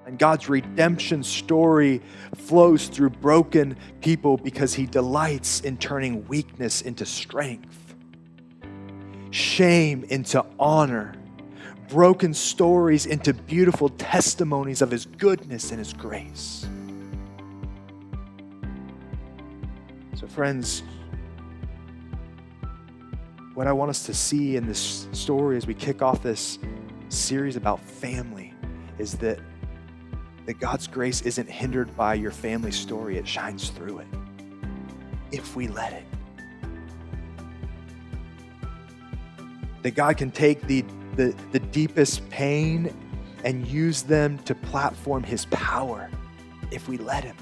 And God's redemption story flows through broken people because he delights in turning weakness into strength, shame into honor, broken stories into beautiful testimonies of his goodness and his grace. So friends, what I want us to see in this story as we kick off this series about family is that God's grace isn't hindered by your family story. It shines through it if we let it. That God can take the deepest pain and use them to platform his power if we let him.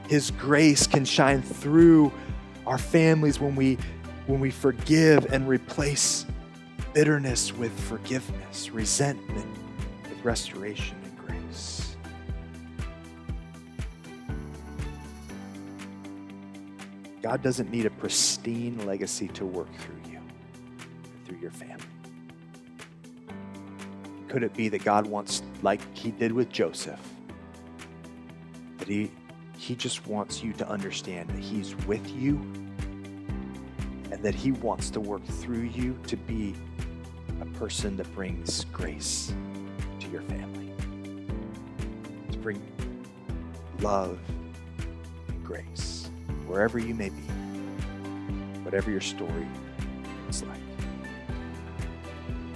His grace can shine through our families when we forgive and replace bitterness with forgiveness, resentment with restoration and grace. God doesn't need a pristine legacy to work through you, through your family. Could it be that God wants, like he did with Joseph, that he just wants you to understand that he's with you and that he wants to work through you to be a person that brings grace to your family, to bring love and grace wherever you may be, whatever your story is like.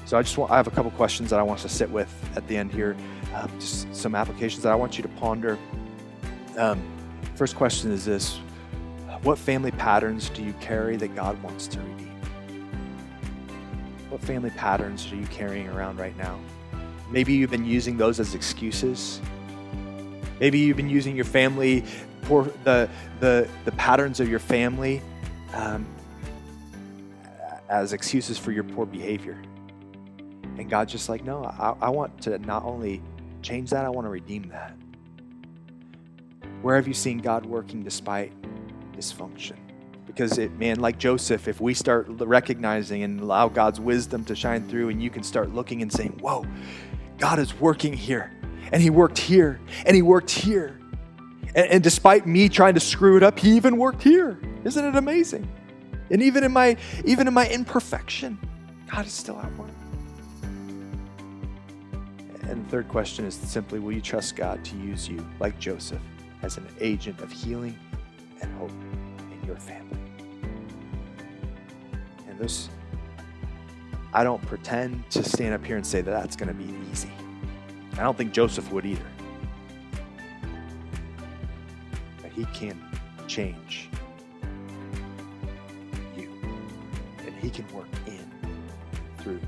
So I have a couple questions that I want us to sit with at the end here, just some applications that I want you to ponder. First question is this: what family patterns do you carry that God wants to redeem? What family patterns are you carrying around right now? Maybe you've been using those as excuses. Maybe you've been using your family, the patterns of your family as excuses for your poor behavior. And God's just like, no, I want to not only change that, I want to redeem that. Where have you seen God working despite dysfunction? Because like Joseph, if we start recognizing and allow God's wisdom to shine through, and you can start looking and saying, whoa, God is working here, and he worked here, and he worked here. And despite me trying to screw it up, he even worked here. Isn't it amazing? And even in my imperfection, God is still at work. And the third question is simply, will you trust God to use you, like Joseph, as an agent of healing and hope in your family? And I don't pretend to stand up here and say that that's going to be easy. I don't think Joseph would either. But he can change you. And he can work in, through